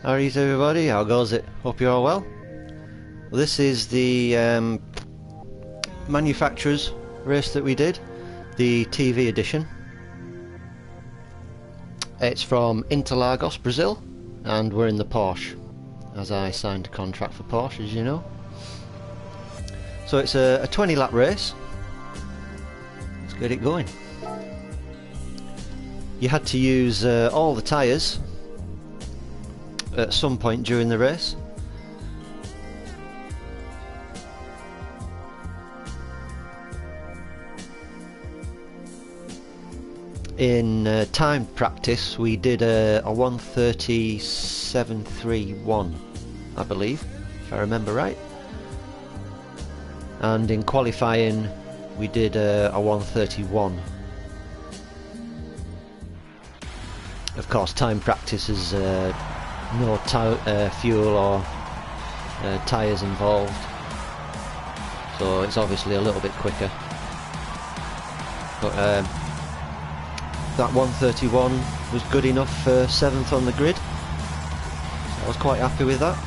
How are you everybody? How goes it? Hope you're all well. This is the manufacturer's race that we did, the TV edition. It's from Interlagos, Brazil, and we're in the Porsche, as I signed a contract for Porsche, as you know. So it's a 20 lap race. Let's get it going. You had to use all the tyres at some point during the race. In time practice we did a 1:37.31, I believe, if I remember right, and in qualifying we did a 1:31. Of course, time practice is no fuel or tyres involved, so it's obviously a little bit quicker, but that 1:31 was good enough for 7th on the grid, so I was quite happy with that.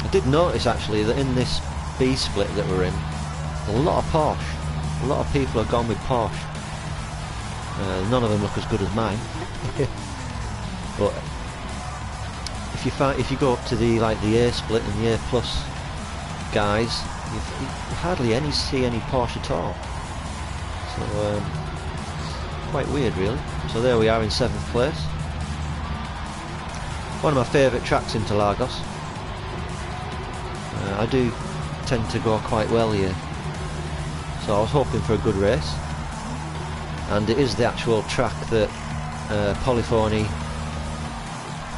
I did notice actually that in this B split that we're in, a lot of Porsche, a lot of people have gone with Porsche. None of them look as good as mine. But if you go up to the the A split and the A plus guys, you hardly see any Porsche at all. So quite weird really. So there we are in 7th place. One of my favourite tracks, Interlagos. I do tend to go quite well here, so I was hoping for a good race. And it is the actual track that Polyphony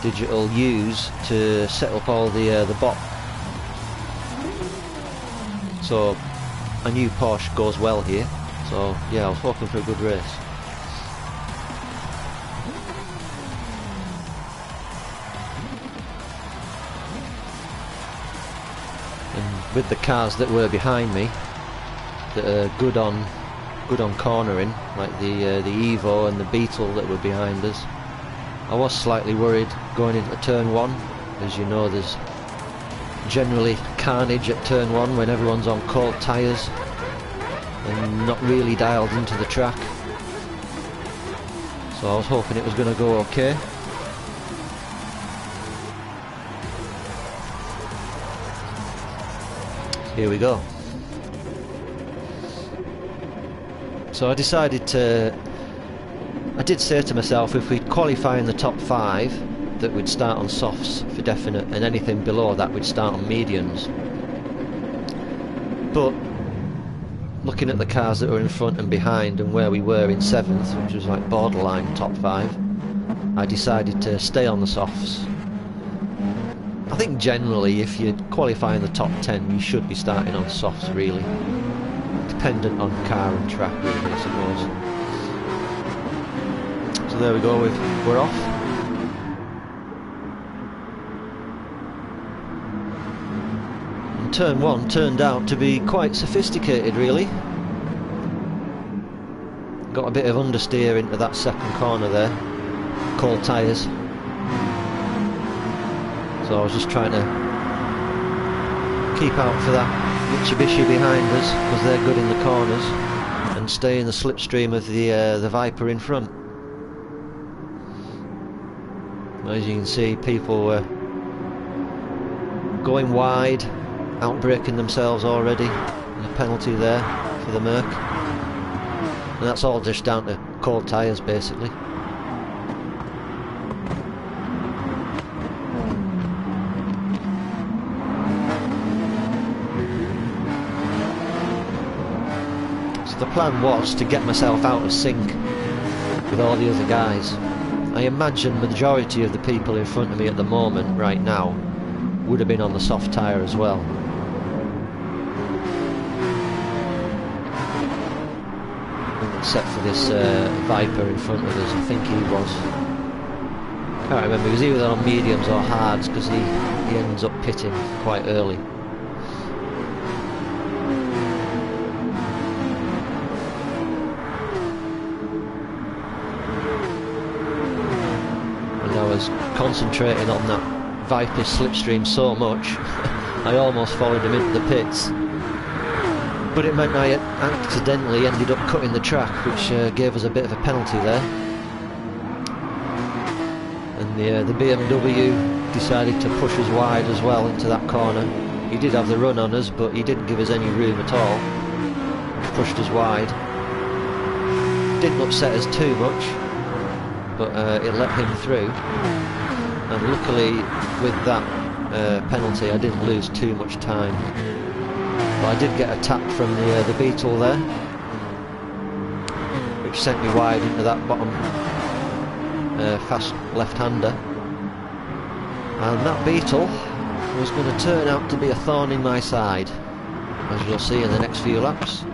Digital use to set up all the bot. So I knew Porsche goes well here, so yeah, I was hoping for a good race. And with the cars that were behind me, that are good on cornering, like the Evo and the Beetle that were behind us, I was slightly worried going into turn 1. As you know, there's generally carnage at turn 1 when everyone's on cold tyres and not really dialed into the track. So I was hoping it was going to go okay. Here we go. So I decided I did say to myself, if we qualify in the top 5, that we'd start on softs for definite, and anything below that we'd start on mediums. But looking at the cars that were in front and behind and where we were in 7th, which was like borderline top 5, I decided to stay on the softs. I think generally if you qualify in the top 10 you should be starting on softs really, dependent on car and track really, I suppose. So there we go, we're off. And turn 1 turned out to be quite sophisticated really. Got a bit of understeer into that second corner there, cold tyres. So I was just trying to keep out for that Mitsubishi behind us, because they're good in the corners, and stay in the slipstream of the Viper in front. As you can see, people were going wide, outbraking themselves already, and a penalty there for the Merc. And that's all just down to cold tyres basically. So the plan was to get myself out of sync with all the other guys. I imagine the majority of the people in front of me at the moment, right now, would have been on the soft tyre as well. Except for this Viper in front of us, I think he was. Can't remember, he was either on mediums or hards, because he ends up pitting quite early. was concentrating on that Viper's slipstream so much I almost followed him into the pits, but it meant I accidentally ended up cutting the track, which gave us a bit of a penalty there. And the BMW decided to push us wide as well into that corner. He did have the run on us, but he didn't give us any room at all. He pushed us wide. Didn't upset us too much, but it let him through. And luckily with that penalty I didn't lose too much time. But I did get a tap from the Beetle there, which sent me wide into that bottom fast left-hander. And that Beetle was going to turn out to be a thorn in my side, as you'll see in the next few laps.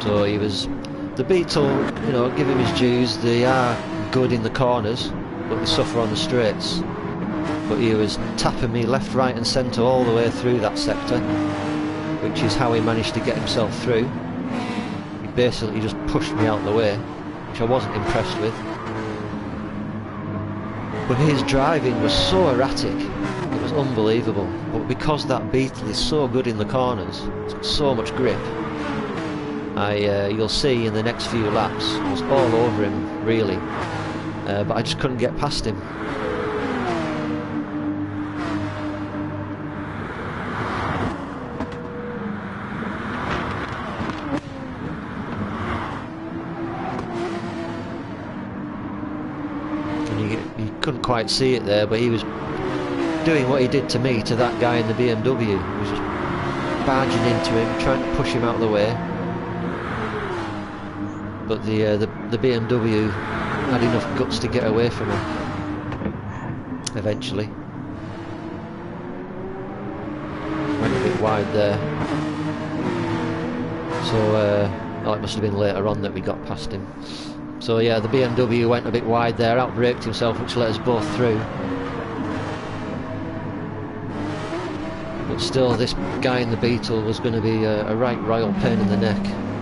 So he was, the Beetle, you know, give him his dues, they are good in the corners, but they suffer on the straights. But he was tapping me left, right and centre all the way through that sector, which is how he managed to get himself through. He basically just pushed me out the way, which I wasn't impressed with. But his driving was so erratic, it was unbelievable. But because that Beetle is so good in the corners, it's got so much grip, you'll see in the next few laps, I was all over him really, but I just couldn't get past him. You couldn't quite see it there, but he was doing what he did to me to that guy in the BMW. He was just barging into him, trying to push him out of the way. But the BMW had enough guts to get away from him eventually. Went a bit wide there. So oh, it must have been later on that we got past him. So yeah, the BMW went a bit wide there, outbraked himself, which let us both through. But still, this guy in the Beetle was going to be a right royal pain in the neck.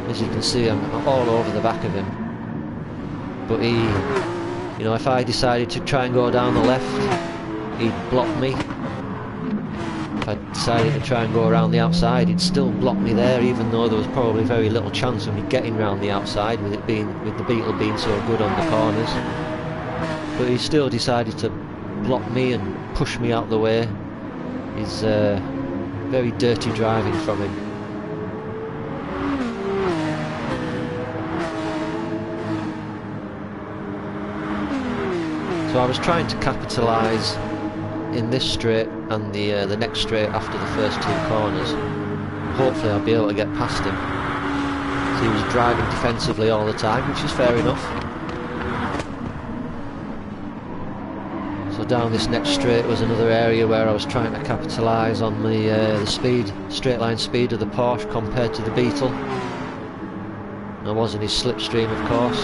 As you can see, I'm all over the back of him. But he, you know, if I decided to try and go down the left, he'd block me. If I decided to try and go around the outside, he'd still block me there, even though there was probably very little chance of me getting round the outside with the Beetle being so good on the corners. But he still decided to block me and push me out the way. He's very dirty driving from him. So I was trying to capitalise in this straight and the next straight after the first two corners. Hopefully I'll be able to get past him. So he was driving defensively all the time, which is fair enough. So down this next straight was another area where I was trying to capitalise on the speed, straight line speed of the Porsche compared to the Beetle. I was in his slipstream, of course.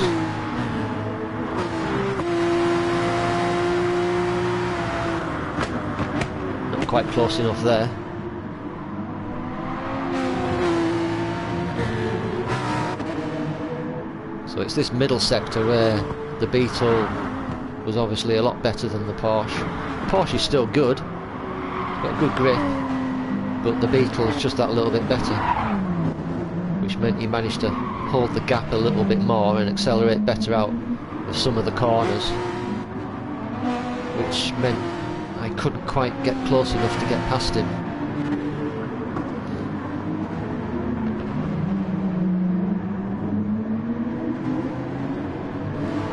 Quite close enough there. So it's this middle sector where the Beetle was obviously a lot better than the Porsche. The Porsche is still good, it's got good grip, but the Beetle is just that little bit better, which meant he managed to hold the gap a little bit more and accelerate better out of some of the corners, which meant I couldn't quite get close enough to get past him.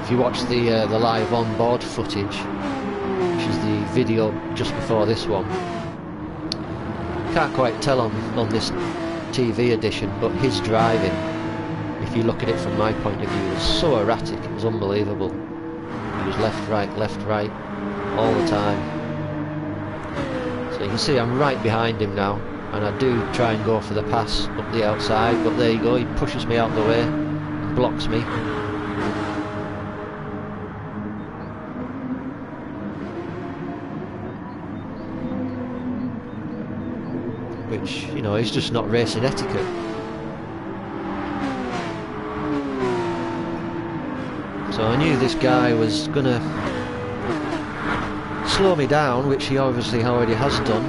If you watch the live on-board footage, which is the video just before this one, can't quite tell on this TV edition, but his driving, if you look at it from my point of view, was so erratic, it was unbelievable. He was left, right, all the time. So you can see I'm right behind him now, and I do try and go for the pass up the outside, but there you go, he pushes me out the way and blocks me. Which, you know, is just not racing etiquette. So I knew this guy was gonna slow me down, which he obviously already has done,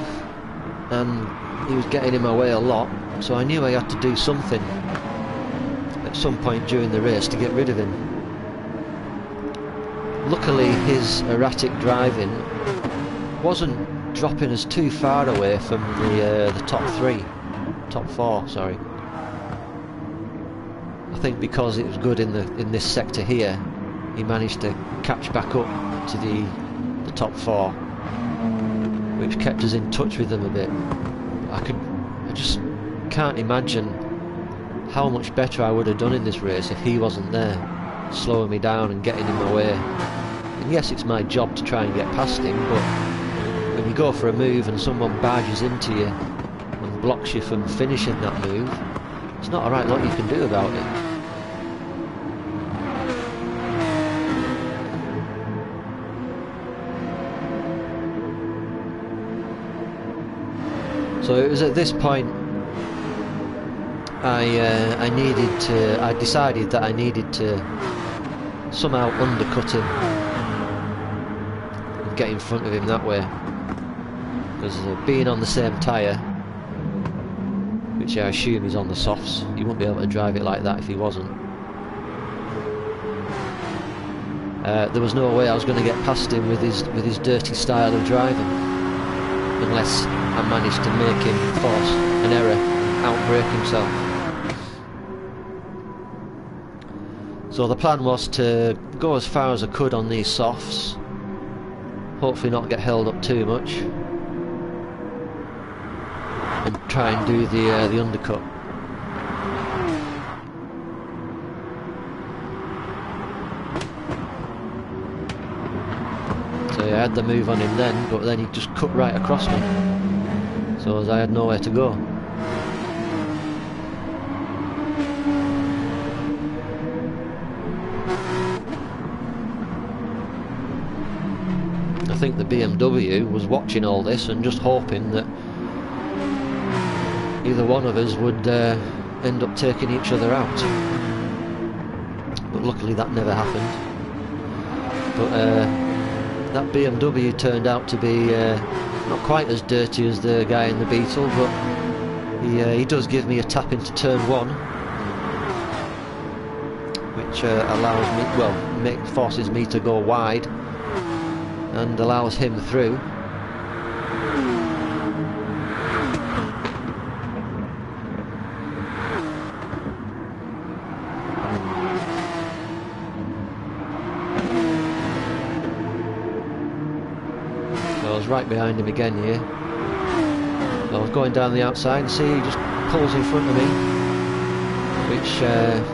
and he was getting in my way a lot, so I knew I had to do something at some point during the race to get rid of him. Luckily his erratic driving wasn't dropping us too far away from the top four, sorry. I think because it was good in this sector here, he managed to catch back up to the top four, which kept us in touch with them a bit. I just can't imagine how much better I would have done in this race if he wasn't there, slowing me down and getting in my way. And yes, it's my job to try and get past him, but when you go for a move and someone barges into you and blocks you from finishing that move, it's not a right lot you can do about it. So it was at this point I decided that I needed to somehow undercut him and get in front of him that way, because being on the same tyre, which I assume is on the softs, he wouldn't be able to drive it like that if he wasn't. There was no way I was going to get past him with his dirty style of driving, unless I managed to make him force an error, outbrake himself. So the plan was to go as far as I could on these softs, hopefully not get held up too much, and try and do the undercut. So yeah, I had the move on him then, but then he just cut right across me, so as I had nowhere to go. I think the BMW was watching all this and just hoping that either one of us would end up taking each other out. But luckily that never happened. But that BMW turned out to be not quite as dirty as the guy in the Beetle, but he does give me a tap into turn one, which allows me, well, forces me to go wide and allows him through. So I was right behind him again here. So I was going down the outside and see he just pulls in front of me, which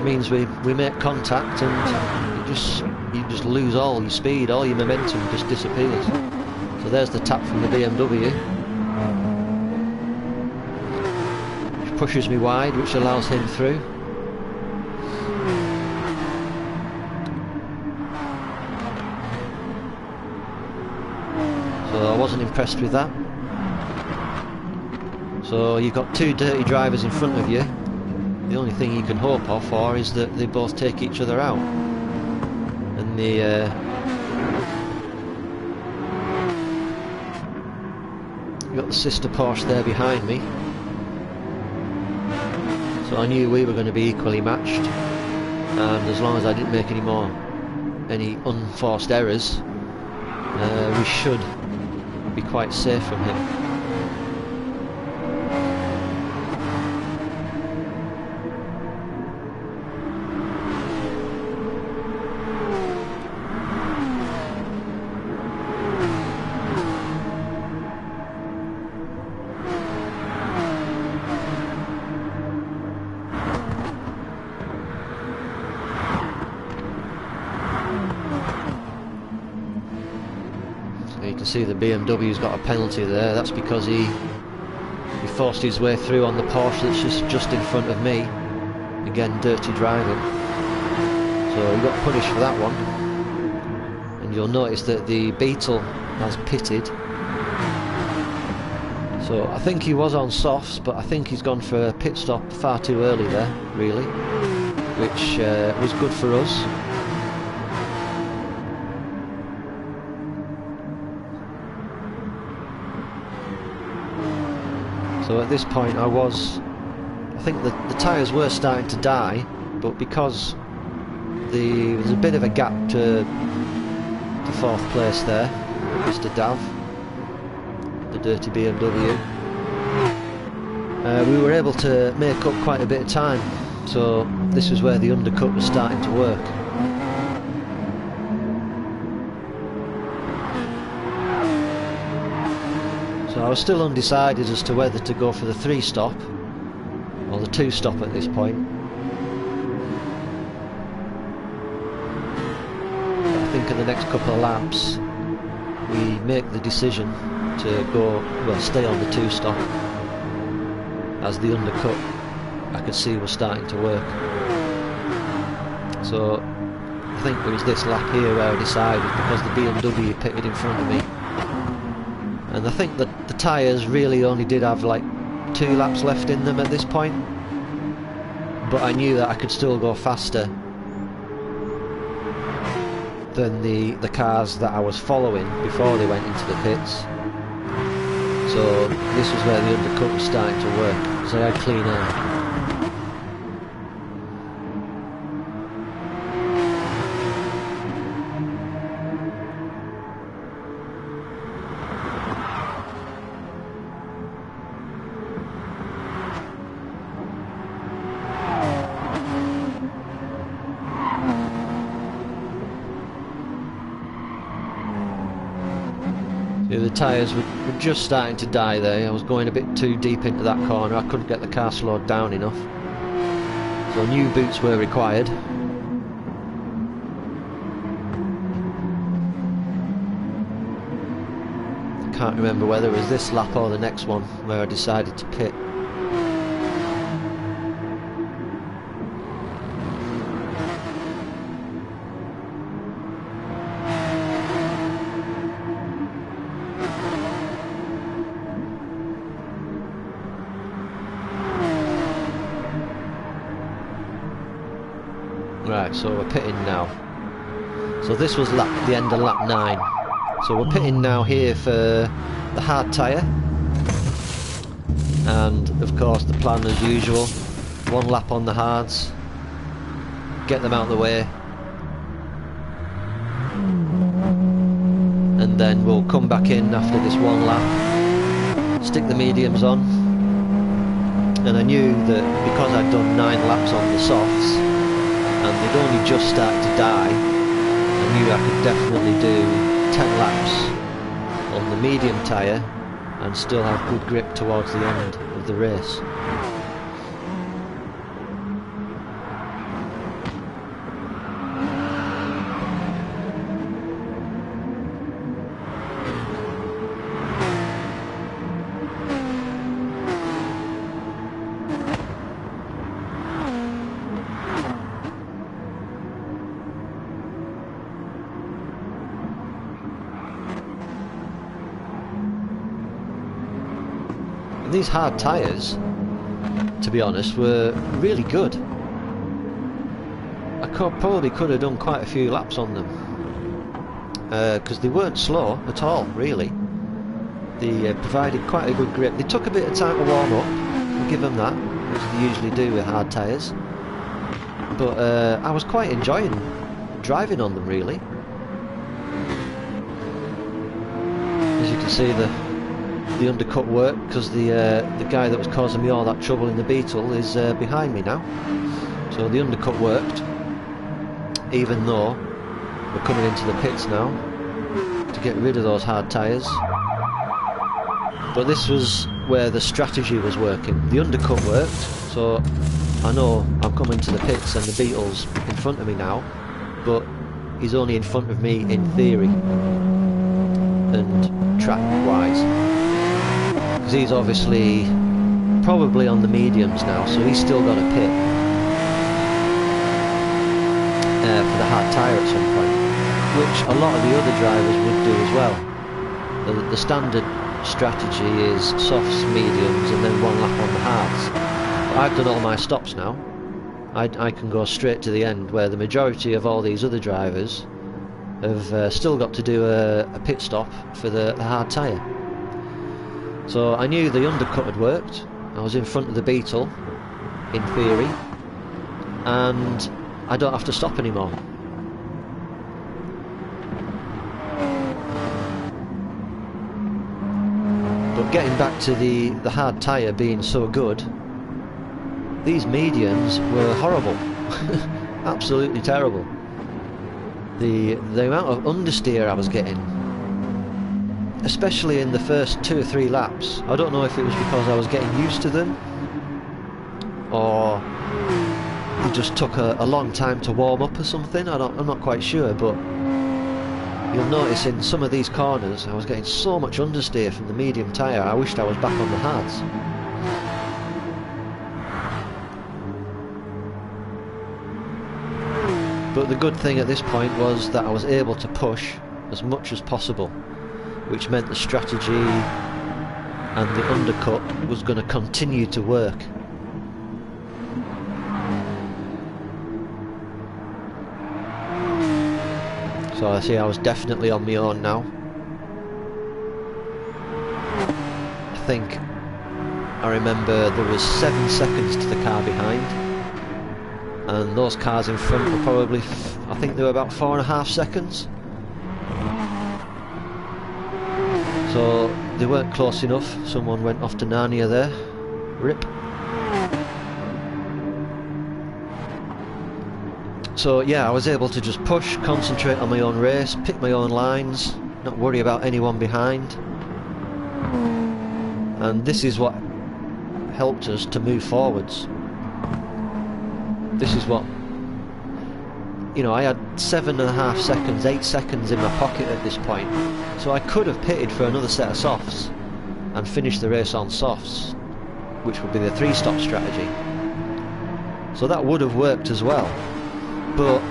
means we make contact, and you just lose all your speed, all your momentum just disappears. So there's the tap from the BMW, which pushes me wide, which allows him through. So I wasn't impressed with that. So you've got two dirty drivers in front of you. The only thing you can hope for is that they both take each other out. And you've got the sister Porsche there behind me. So I knew we were going to be equally matched. And as long as I didn't make any unforced errors, we should be quite safe from him. You can see the BMW's got a penalty there. That's because he forced his way through on the Porsche that's just in front of me. Again, dirty driving. So he got punished for that one. And you'll notice that the Beetle has pitted. So I think he was on softs, but I think he's gone for a pit stop far too early there, really, which was good for us. So at this point I think the tyres were starting to die, but because there's a bit of a gap to 4th place there, Mr. Dav, the dirty BMW, we were able to make up quite a bit of time. So this was where the undercut was starting to work. So I was still undecided as to whether to go for the 3-stop or the 2-stop at this point. But I think in the next couple of laps we make the decision to stay on the 2-stop, as the undercut I could see was starting to work. So I think it was this lap here where I decided, because the BMW pitted in front of me, and I think that the tyres really only did have like 2 laps left in them at this point, but I knew that I could still go faster than the cars that I was following before they went into the pits. So this was where the undercut was starting to work, because I had clean air. The tyres were just starting to die there. I was going a bit too deep into that corner. I couldn't get the car slowed down enough. So new boots were required. I can't remember whether it was this lap or the next one where I decided to pit. Right, so we're pitting now. So this was the end of lap 9. So we're pitting now here for the hard tyre. And of course the plan as usual, 1 lap on the hards, get them out of the way, and then we'll come back in after this 1 lap, stick the mediums on. And I knew that because I'd done 9 laps on the softs and they'd only just started to die, I knew I could definitely do 10 laps on the medium tyre and still have good grip towards the end of the race. And these hard tyres, to be honest, were really good. I probably could have done quite a few laps on them, because they weren't slow at all, really. They provided quite a good grip. They took a bit of time to warm up, I'll give them that, as they usually do with hard tyres. But I was quite enjoying driving on them, really. As you can see, the undercut worked, because the guy that was causing me all that trouble in the Beetle is behind me now. So the undercut worked, even though we're coming into the pits now to get rid of those hard tyres. But this was where the strategy was working. The undercut worked, so I know I'm coming to the pits and the Beetle's in front of me now, but he's only in front of me in theory and track wise. Because he's obviously probably on the mediums now, so he's still got a pit for the hard tyre at some point, which a lot of the other drivers would do as well. The standard strategy is softs, mediums, and then 1 lap on the hards. But I've done all my stops now. I can go straight to the end, where the majority of all these other drivers have still got to do a pit stop for the hard tyre. So I knew the undercut had worked. I was in front of the Beetle, in theory, and I don't have to stop anymore. But getting back to the hard tyre being so good, these mediums were horrible. Absolutely terrible. The amount of understeer I was getting, especially in the first 2 or 3 laps, I don't know if it was because I was getting used to them or it just took a long time to warm up or something. I'm not quite sure, but you'll notice in some of these corners I was getting so much understeer from the medium tyre. I wished I was back on the hards. But the good thing at this point was that I was able to push as much as possible, which meant the strategy and the undercut was going to continue to work. So I see I was definitely on my own now. I think I remember there was 7 seconds to the car behind, and those cars in front were probably, I think they were about 4.5 seconds. So they weren't close enough. Someone went off to Narnia there. Rip. So yeah, I was able to just push, concentrate on my own race, pick my own lines, not worry about anyone behind. And this is what helped us to move forwards. This is what, you know, I had 7.5 seconds, 8 seconds in my pocket at this point, so I could have pitted for another set of softs and finished the race on softs, which would be the 3-stop strategy. So that would have worked as well, but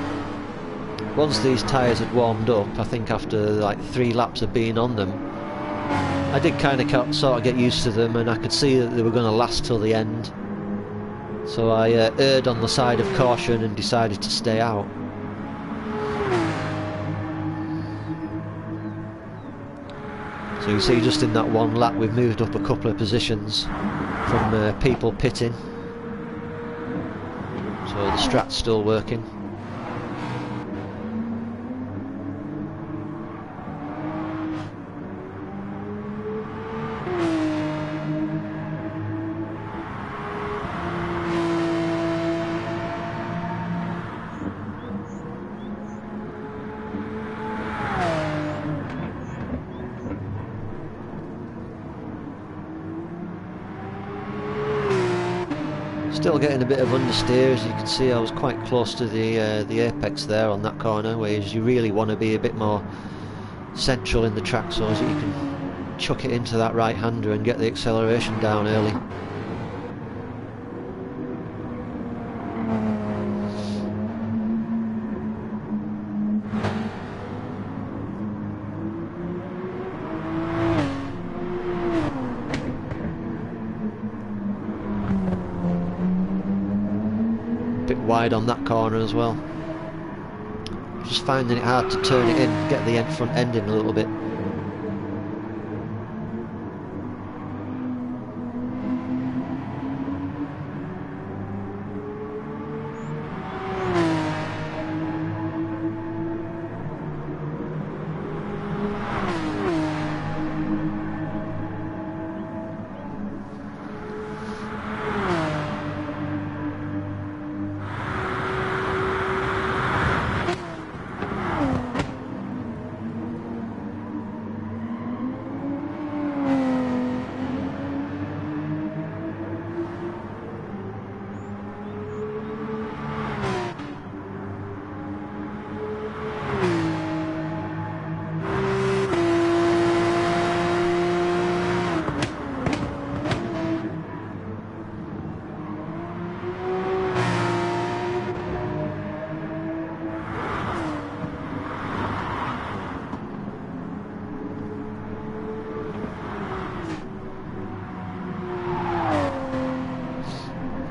once these tyres had warmed up, I think after like 3 laps of being on them, I did kind of sort of get used to them, and I could see that they were going to last till the end. So I erred on the side of caution and decided to stay out. So you see, just in that 1 lap we've moved up a couple of positions from people pitting. So the strat's still working. Still getting a bit of understeer. As you can see, I was quite close to the apex there on that corner, whereas you really want to be a bit more central in the track so that you can chuck it into that right-hander and get the acceleration down early. Wide on that corner as well. Just finding it hard to turn it in, get the front end in a little bit.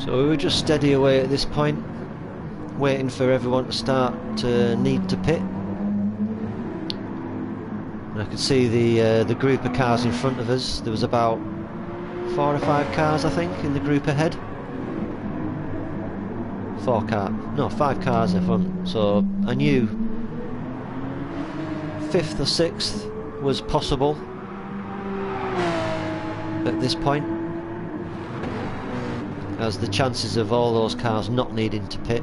So we were just steady away at this point, waiting for everyone to start to need to pit. And I could see the group of cars in front of us. There was about 4 or 5 cars, I think, in the group ahead. 5 cars in front. So I knew 5th or 6th was possible at this point, as the chances of all those cars not needing to pit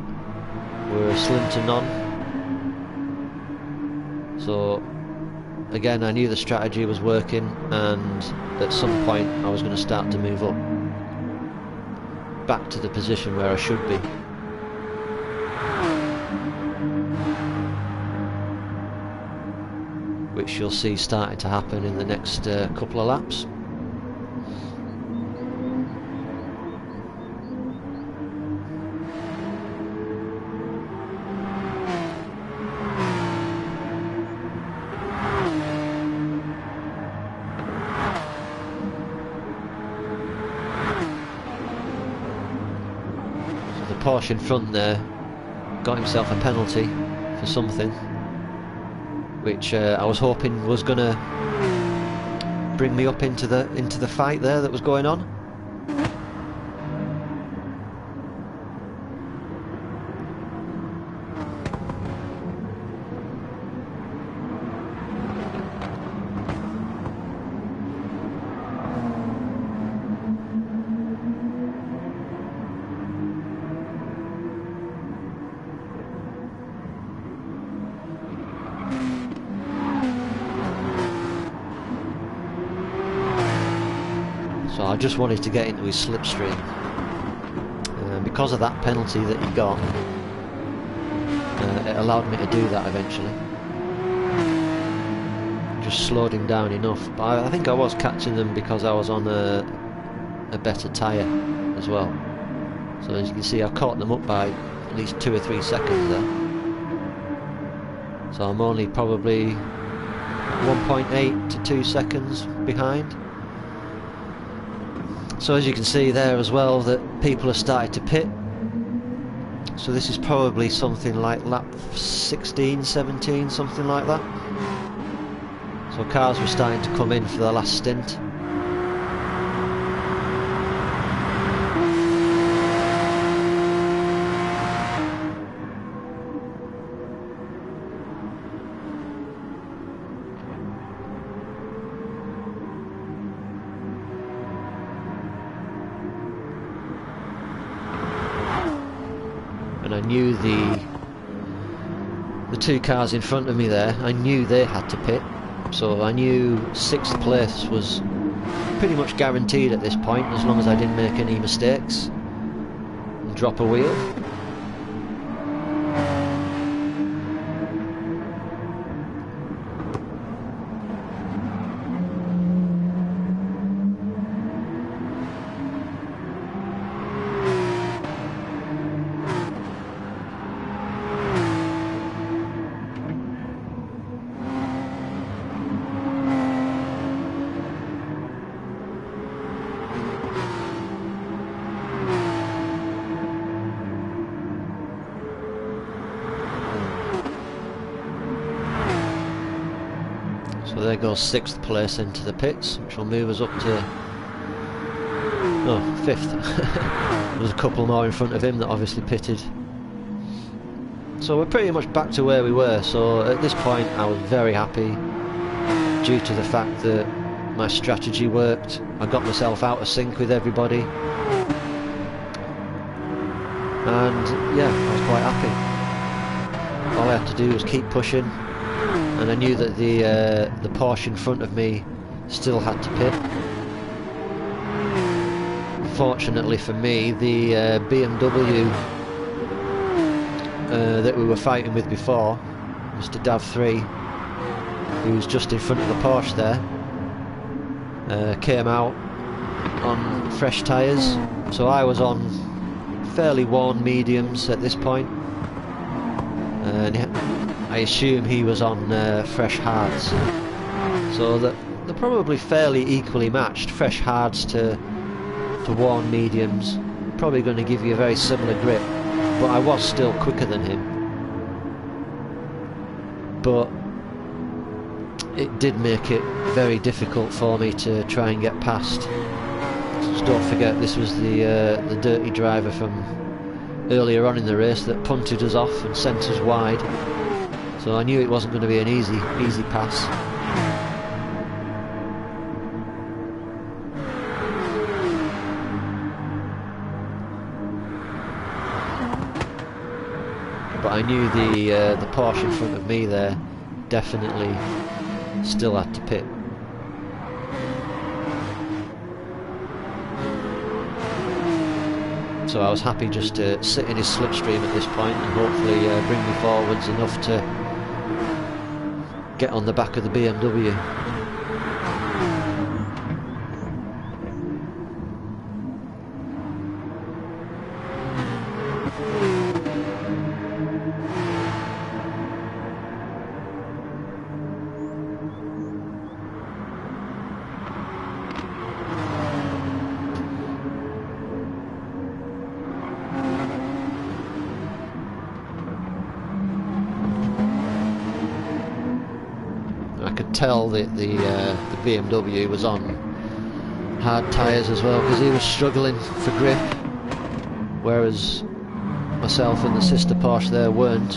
were slim to none. So again, I knew the strategy was working, and at some point I was going to start to move up back to the position where I should be. Which you'll see starting to happen in the next couple of laps. Porsche in front there got himself a penalty for something, which I was hoping was going to bring me up into the fight there that was going on. So I just wanted to get into his slipstream. Because of that penalty that he got, it allowed me to do that eventually. Just slowed him down enough. But I think I was catching them because I was on a better tyre as well. So as you can see, I caught them up by at least 2 or 3 seconds there. So I'm only probably 1.8 to 2 seconds behind. So as you can see there as well, that people have started to pit. So this is probably something like lap 16, 17, something like that. So cars were starting to come in for the last stint. And I knew the 2 cars in front of me there, I knew they had to pit, so I knew 6th place was pretty much guaranteed at this point, as long as I didn't make any mistakes and drop a wheel. So there goes 6th place into the pits, which will move us up to 5th. There's a couple more in front of him that obviously pitted. So we're pretty much back to where we were. So at this point I was very happy, due to the fact that my strategy worked. I got myself out of sync with everybody, and yeah, I was quite happy. All I had to do was keep pushing. And I knew that the Porsche in front of me still had to pit. Fortunately for me, the BMW that we were fighting with before, Mr. Dav3, who was just in front of the Porsche there, came out on fresh tyres. So I was on fairly worn mediums at this point, and I assume he was on fresh hards, so that they're probably fairly equally matched. Fresh hards to worn mediums, probably going to give you a very similar grip, but I was still quicker than him. But it did make it very difficult for me to try and get past. Just don't forget, this was the dirty driver from earlier on in the race that punted us off and sent us wide. So I knew it wasn't going to be an easy pass. But I knew the Porsche in front of me there definitely still had to pit. So I was happy just to sit in his slipstream at this point and hopefully bring me forwards enough to get on the back of the BMW. Tell that the BMW was on hard tyres as well, because he was struggling for grip, whereas myself and the sister Porsche there weren't.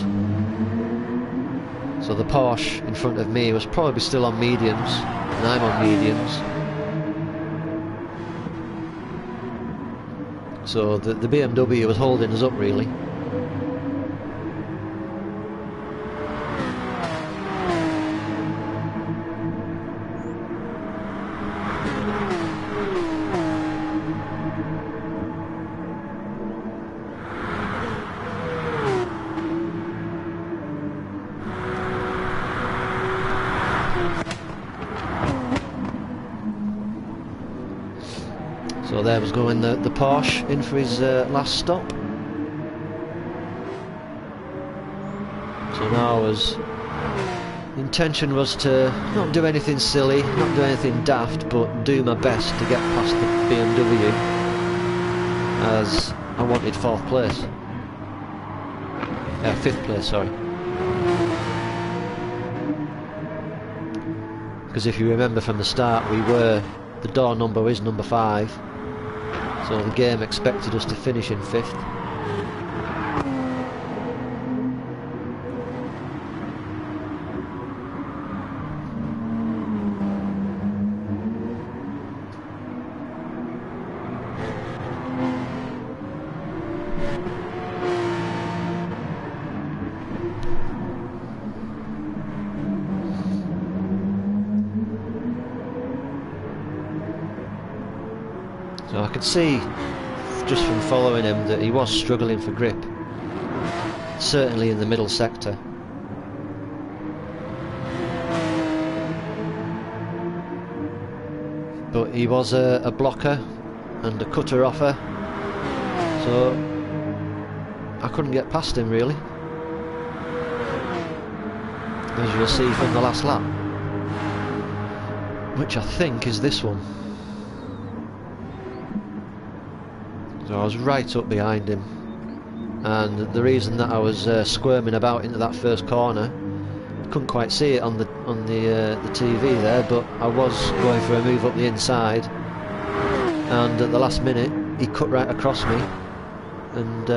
So the Porsche in front of me was probably still on mediums and I'm on mediums. So the BMW was holding us up really. So there was going the Porsche in for his last stop. So now the intention was to not do anything silly, not do anything daft, but do my best to get past the BMW, as I wanted 4th place. 5th place, sorry. Because if you remember from the start, the door number is number 5. So the game expected us to finish in 5th. So I could see, just from following him, that he was struggling for grip, certainly in the middle sector. But he was a blocker and a cutter offer, so I couldn't get past him really, as you'll see from the last lap, which I think is this one. So I was right up behind him, and the reason that I was squirming about into that first corner, couldn't quite see it on the TV there, but I was going for a move up the inside, and at the last minute he cut right across me and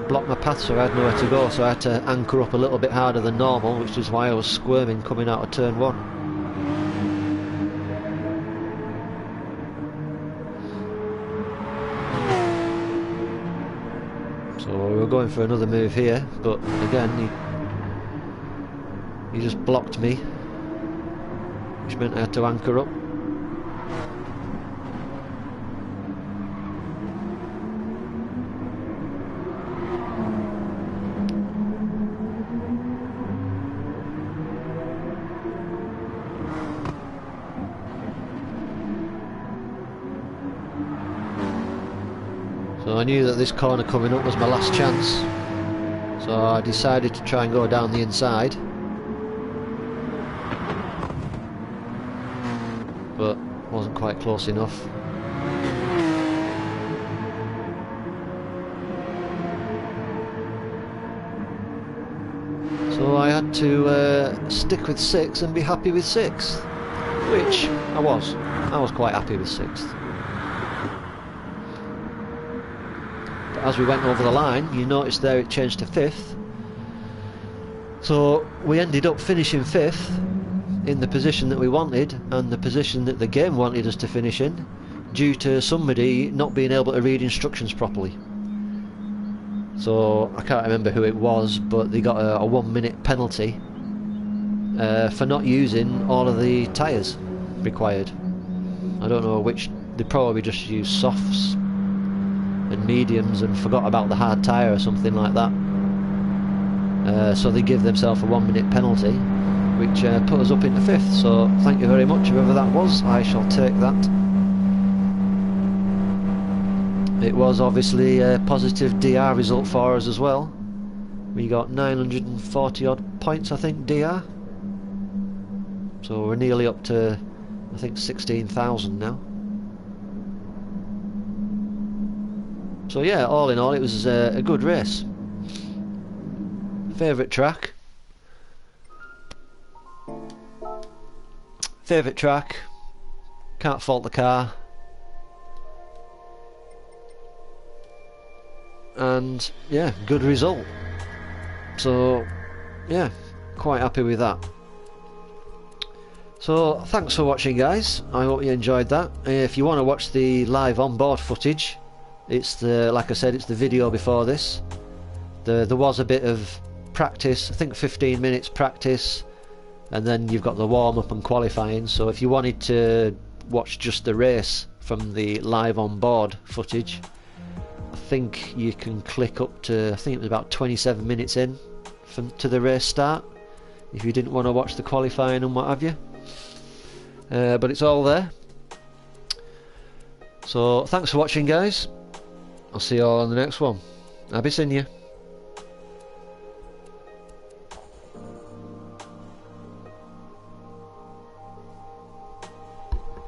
blocked my path, so I had nowhere to go. So I had to anchor up a little bit harder than normal, which is why I was squirming coming out of turn 1. So we were going for another move here, but again he just blocked me, which meant I had to anchor up. So I knew that this corner coming up was my last chance, so I decided to try and go down the inside, but wasn't quite close enough. So So I had to stick with 6th and be happy with 6th, which I was. I was quite happy with 6th. But as we went over the line, you noticed there it changed to 5th. So we ended up finishing 5th in the position that we wanted and the position that the game wanted us to finish in, due to somebody not being able to read instructions properly. So I can't remember who it was, but they got a 1 minute penalty for not using all of the tyres required. I don't know which. They probably just used softs and mediums and forgot about the hard tyre or something like that. So they give themselves a 1 minute penalty, which put us up into 5th. So thank you very much, whoever that was. I shall take that. It was obviously a positive DR result for us as well. We got 940 odd points, I think, DR. So we're nearly up to, I think, 16,000 now. So yeah, all in all, it was a good race. Favourite track? Favourite track? Can't fault the car. And yeah, good result. So yeah, quite happy with that. So thanks for watching, guys. I hope you enjoyed that. If you want to watch the live onboard footage, it's the, like I said, it's the video before this. There was a bit of practice, I think 15 minutes practice, and then you've got the warm-up and qualifying. So if you wanted to watch just the race from the live onboard footage, I think you can click up to, I think it was about 27 minutes in to the race start, if you didn't want to watch the qualifying and what have you. But it's all there. So thanks for watching, guys. I'll see you all on the next one. I'll be seeing you.